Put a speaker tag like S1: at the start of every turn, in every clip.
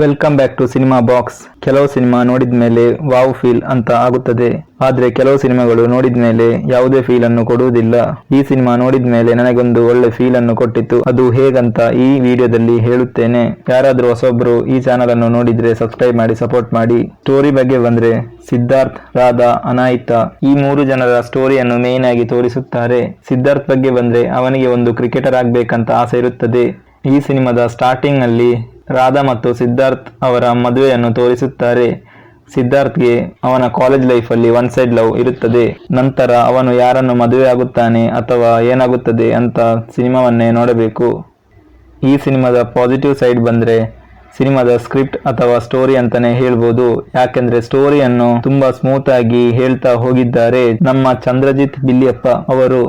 S1: Welcome back to cinema box. ಕೆಲವು cinema ನೋಡಿದ ಮೇಲೆ ವಾವ್ ಫೀಲ್ ಅಂತ ಆಗುತ್ತದೆ, ಆದ್ರೆ ಕೆಲವು ಸಿನಿಮಾಗಳು ನೋಡಿದ ಮೇಲೆ ಯಾವುದೇ ಫೀಲ್ ಅನ್ನು ಕೊಡುವುದಿಲ್ಲ. ಈ ಸಿನಿಮಾ ನೋಡಿದ ಮೇಲೆ ನನಗೊಂದು ಒಳ್ಳೆ ಫೀಲ್ ಅನ್ನು ಕೊಟ್ಟಿತ್ತು. ಅದು ಹೇಗಂತ ಈ ವಿಡಿಯೋದಲ್ಲಿ ಹೇಳುತ್ತೇನೆ. ಯಾರಾದ್ರೂ ಹೊಸೊಬ್ರು ಈ ಚಾನಲ್ ಅನ್ನು ನೋಡಿದ್ರೆ ಸಬ್ಸ್ಕ್ರೈಬ್ ಮಾಡಿ ಸಪೋರ್ಟ್ ಮಾಡಿ. ಸ್ಟೋರಿ ಬಗ್ಗೆ ಬಂದ್ರೆ, ಸಿದ್ಧಾರ್ಥ್, ರಾಧಾ, ಅನಾಯಿತಾ ಈ 3 ಜನರ ಸ್ಟೋರಿಯನ್ನು ಮೇನ್ ಆಗಿ ತೋರಿಸುತ್ತಾರೆ. ಸಿದ್ಧಾರ್ಥ್ ಬಗ್ಗೆ ಬಂದ್ರೆ ಅವನಿಗೆ ಒಂದು ಕ್ರಿಕೆಟರ್ ಆಗ್ಬೇಕಂತ ಆಸೆ ಇರುತ್ತದೆ. ಈ ಸಿನಿಮಾದ ಸ್ಟಾರ್ಟಿಂಗ್ ನಲ್ಲಿ ರಾಧಾ ಮತ್ತು ಸಿದ್ಧಾರ್ಥ್ ಅವರ ಮದುವೆಯನ್ನು ತೋರಿಸುತ್ತಾರೆ. ಸಿದ್ಧಾರ್ಥ್ಗೆ ಅವನ ಕಾಲೇಜ್ ಲೈಫ್ ಅಲ್ಲಿ ಒನ್ ಸೈಡ್ ಲವ್ ಇರುತ್ತದೆ. ನಂತರ ಅವನು ಯಾರನ್ನು ಮದುವೆ ಆಗುತ್ತಾನೆ ಅಥವಾ ಏನಾಗುತ್ತದೆ ಅಂತ ಸಿನಿಮಾವನ್ನೇ ನೋಡಬೇಕು. ಈ ಸಿನಿಮಾದ ಪಾಸಿಟಿವ್ ಸೈಡ್ ಬಂದ್ರೆ ಸಿನಿಮಾದ ಸ್ಕ್ರಿಪ್ಟ್ ಅಥವಾ ಸ್ಟೋರಿ ಅಂತಾನೆ ಹೇಳ್ಬೋದು. ಯಾಕೆಂದ್ರೆ ಸ್ಟೋರಿಯನ್ನು ತುಂಬಾ ಸ್ಮೂತ್ ಆಗಿ ಹೇಳ್ತಾ ಹೋಗಿದ್ದಾರೆ ನಮ್ಮ ಚಂದ್ರಜಿತ್ ಬಿಲ್ಲಿಯಪ್ಪ ಅವರು.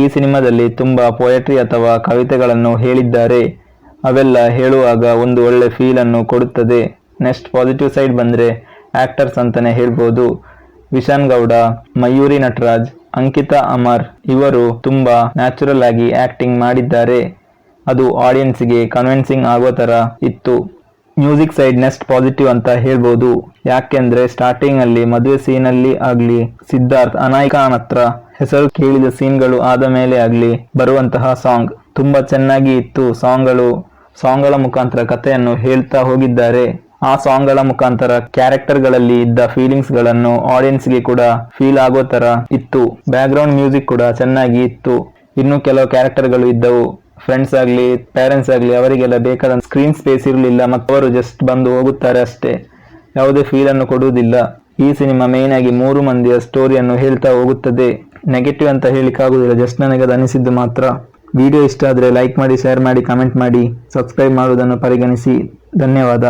S1: ಈ ಸಿನಿಮಾದಲ್ಲಿ ತುಂಬಾ ಪೊಯೆಟ್ರಿ ಅಥವಾ ಕವಿತೆಗಳನ್ನು ಹೇಳಿದ್ದಾರೆ. ಅವೆಲ್ಲ ಹೇಳುವಾಗ ಒಂದು ಒಳ್ಳೆ ಫೀಲ್ ಅನ್ನು ಕೊಡುತ್ತದೆ. ನೆಕ್ಸ್ಟ್ ಪಾಸಿಟಿವ್ ಸೈಡ್ ಬಂದ್ರೆ ಆಕ್ಟರ್ಸ್ ಅಂತಾನೆ ಹೇಳ್ಬೋದು. ವಿಶಾನ್ ಗೌಡ, ಮಯೂರಿ ನಟರಾಜ್, ಅಂಕಿತಾ ಅಮರ್ ಇವರು ತುಂಬಾ ನ್ಯಾಚುರಲ್ ಆಗಿ ಆಕ್ಟಿಂಗ್ ಮಾಡಿದ್ದಾರೆ. ಅದು ಆಡಿಯನ್ಸ್ಗೆ ಕನ್ವಿನ್ಸಿಂಗ್ ಆಗೋ ತರ ಇತ್ತು. ಮ್ಯೂಸಿಕ್ ಸೈಡ್ ನೆಕ್ಸ್ಟ್ ಪಾಸಿಟಿವ್ ಅಂತ ಹೇಳ್ಬೋದು. ಯಾಕೆಂದ್ರೆ ಸ್ಟಾರ್ಟಿಂಗ್ ಅಲ್ಲಿ ಮದುವೆ ಸೀನ್ ಅಲ್ಲಿ ಆಗ್ಲಿ, ಸಿದ್ಧಾರ್ಥ್ ಅನಾಯಿಕಾನ್ ಹತ್ರ ಹೆಸರು ಕೇಳಿದ ಸೀನ್ಗಳು ಆದ ಮೇಲೆ ಆಗ್ಲಿ ಬರುವಂತಹ ಸಾಂಗ್ ತುಂಬಾ ಚೆನ್ನಾಗಿ ಇತ್ತು. ಸಾಂಗ್ಗಳ ಮುಖಾಂತರ ಕಥೆಯನ್ನು ಹೇಳ್ತಾ ಹೋಗಿದ್ದಾರೆ. ಆ ಸಾಂಗ್ಗಳ ಮುಖಾಂತರ ಕ್ಯಾರೆಕ್ಟರ್ ಗಳಲ್ಲಿ ಇದ್ದ ಫೀಲಿಂಗ್ಸ್ ಗಳನ್ನು ಆಡಿಯನ್ಸ್ಗೆ ಕೂಡ ಫೀಲ್ ಆಗೋ ತರ ಇತ್ತು. ಬ್ಯಾಕ್ ಗ್ರೌಂಡ್ ಮ್ಯೂಸಿಕ್ ಕೂಡ ಚೆನ್ನಾಗಿ ಇತ್ತು. ಇನ್ನು ಕೆಲವು ಕ್ಯಾರೆಕ್ಟರ್ಗಳು ಇದ್ದವು. ಫ್ರೆಂಡ್ಸ್ ಆಗ್ಲಿ, ಪೇರೆಂಟ್ಸ್ ಆಗ್ಲಿ, ಅವರಿಗೆಲ್ಲ ಬೇಕಾದ ಸ್ಕ್ರೀನ್ ಸ್ಪೇಸ್ ಇರಲಿಲ್ಲ ಮತ್ತು ಅವರು ಜಸ್ಟ್ ಬಂದು ಹೋಗುತ್ತಾರೆ ಅಷ್ಟೇ, ಯಾವುದೇ ಫೀಲ್ ಅನ್ನು ಕೊಡುವುದಿಲ್ಲ. ಈ ಸಿನಿಮಾ ಮೇನ್ ಆಗಿ 3 ಮಂದಿಯ ಸ್ಟೋರಿಯನ್ನು ಹೇಳ್ತಾ ಹೋಗುತ್ತದೆ. ನೆಗೆಟಿವ್ ಅಂತ ಹೇಳಿಕ್ಕಾಗುವುದಿಲ್ಲ, ಜಸ್ಟ್ ನನಗೆ ಅದು ಅನಿಸಿದ್ದು ಮಾತ್ರ. ವಿಡಿಯೋ ಇಷ್ಟ ಆದರೆ ಲೈಕ್ ಮಾಡಿ, ಶೇರ್ ಮಾಡಿ, ಕಮೆಂಟ್ ಮಾಡಿ, ಸಬ್ಸ್ಕ್ರೈಬ್ ಮಾಡುವುದನ್ನು ಪರಿಗಣಿಸಿ. ಧನ್ಯವಾದ.